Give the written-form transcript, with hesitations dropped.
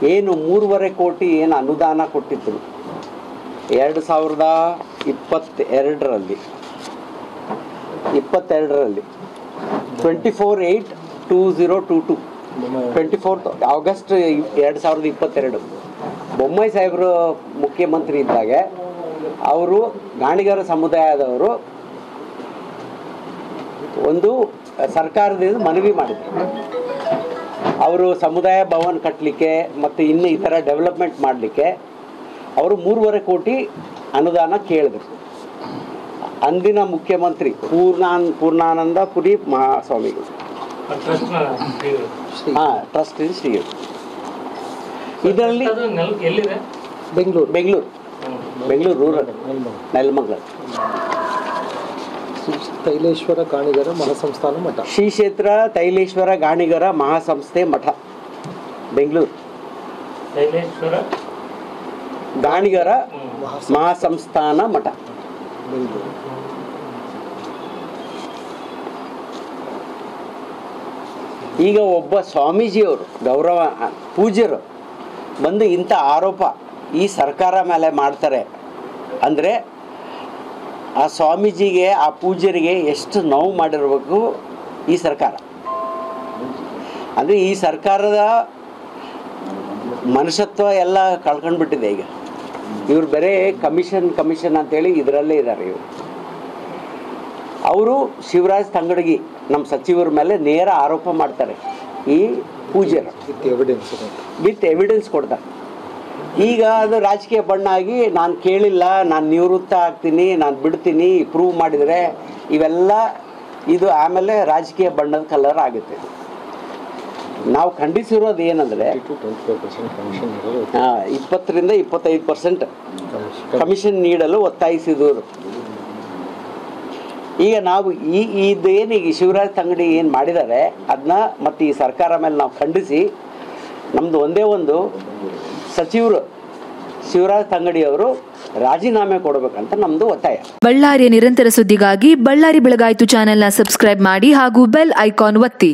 ಏನು 3.5 ಕೋಟಿ ಏನು ಅನುದಾನ ಕೊಟ್ಟಿದ್ರು 2022ರಲ್ಲಿ 24/8/2022 24 ಆಗಸ್ಟ್ 2022 ಬೊಮ್ಮಾಯಿ ಸಾಹೇಬರು ಮುಖ್ಯಮಂತ್ರಿ ಇದ್ದಾಗ ಅವರು ಗಾಣಿಗರ ಸಮುದಾಯದವರು ಒಂದು ಸರ್ಕಾರದಿಂದ ಮನವಿ ಮಾಡಿದರು. ಅವರು ಸಮುದಾಯ ಭವನ ಕಟ್ಟಲಿಕ್ಕೆ ಮತ್ತು ಇನ್ನು ಈ ಥರ ಡೆವಲಪ್ಮೆಂಟ್ ಮಾಡಲಿಕ್ಕೆ ಅವರು 3.5 ಕೋಟಿ ಅನುದಾನ ಕೇಳಿದ್ರು. ಅಂದಿನ ಮುಖ್ಯಮಂತ್ರಿ ಪೂರ್ಣಾನಂದ ಪುರಿ ಮಹಾಸ್ವಾಮಿಗಳು ಟ್ರಸ್ಟ್ ಶ್ರೀ ಇದರಲ್ಲಿ ಬೆಂಗಳೂರು ರೂರಲ್ ನೆಲಮಂಗಲ ತೈಲೇಶ್ವರ ಗಾಣಿಗರ ಮಹಾಸಂಸ್ಥಾನ ಮಠ ಶ್ರೀ ಕ್ಷೇತ್ರ ತೈಲೇಶ್ವರ ಗಾಣಿಗರ ಮಹಾಸಂಸ್ಥೆ ಮಠ ಬೆಂಗಳೂರು ಗಾಣಿಗರ ಮಹಾಸಂಸ್ಥಾನ ಮಠ ಬೆಂಗಳೂರು. ಈಗ ಒಬ್ಬ ಸ್ವಾಮೀಜಿಯವರು ಗೌರವ ಪೂಜ್ಯರು ಬಂದು ಇಂಥ ಆರೋಪ ಈ ಸರ್ಕಾರ ಮೇಲೆ ಮಾಡ್ತಾರೆ ಅಂದರೆ ಆ ಸ್ವಾಮೀಜಿಗೆ ಆ ಪೂಜ್ಯರಿಗೆ ಎಷ್ಟು ನೋವು ಮಾಡಿರಬೇಕು ಈ ಸರ್ಕಾರ. ಅಂದರೆ ಈ ಸರ್ಕಾರದ ಮನುಷ್ಯತ್ವ ಎಲ್ಲ ಕಳ್ಕೊಂಡ್ಬಿಟ್ಟಿದೆ. ಈಗ ಇವರು ಬರೀ ಕಮಿಷನ್ ಅಂತೇಳಿ ಇದರಲ್ಲೇ ಇದ್ದಾರೆ. ಅವರು ಶಿವರಾಜ್ ತಂಗಡಗಿ ನಮ್ಮ ಸಚಿವರ ಮೇಲೆ ನೇರ ಆರೋಪ ಮಾಡ್ತಾರೆ ಈ ಪೂಜ್ಯರು ವಿತ್ ಎವಿಡೆನ್ಸ್ ಕೊಡ್ತಾರೆ. ಈಗ ಅದು ರಾಜಕೀಯ ಬಣ್ಣ ಆಗಿ ನಾನು ಕೇಳಿಲ್ಲ, ನಾನು ನಿವೃತ್ತ ಆಗ್ತೀನಿ, ನಾನು ಬಿಡ್ತೀನಿ ಪ್ರೂವ್ ಮಾಡಿದರೆ ಇವೆಲ್ಲ ಇದು ಆಮೇಲೆ ರಾಜಕೀಯ ಬಣ್ಣದ ಕಲರ್ ಆಗುತ್ತೆ. ನಾವು ಖಂಡಿಸಿರೋದು ಏನಂದರೆ 20-25% ಕಮಿಷನ್ ನೀಡಲು ಒತ್ತಾಯಿಸಿದವರು. ಈಗ ನಾವು ಇದೇನೀಗ ಶಿವರಾಜ್ ತಂಗಡಿ ಏನು ಮಾಡಿದ್ದಾರೆ ಅದನ್ನ ಮತ್ತು ಈ ಸರ್ಕಾರ ಮೇಲೆ ನಾವು ಖಂಡಿಸಿ ನಮ್ಮದು ಒಂದೇ ಒಂದು ಸಚಿವರು ಶಿವರಾಜ್ ತಂಗಡಿ ಅವರು ರಾಜೀನಾಮೆ ಕೊಡಬೇಕಂತ ನಮ್ಮದು ಒತ್ತಾಯ. ಬಳ್ಳಾರಿಯ ನಿರಂತರ ಸುದ್ದಿಗಾಗಿ ಬಳ್ಳಾರಿ ಬೆಳಗಾಯಿತು ಚಾನೆಲ್ನ ಸಬ್ಸ್ಕ್ರೈಬ್ ಮಾಡಿ ಹಾಗೂ ಬೆಲ್ ಐಕಾನ್ ಒತ್ತಿ.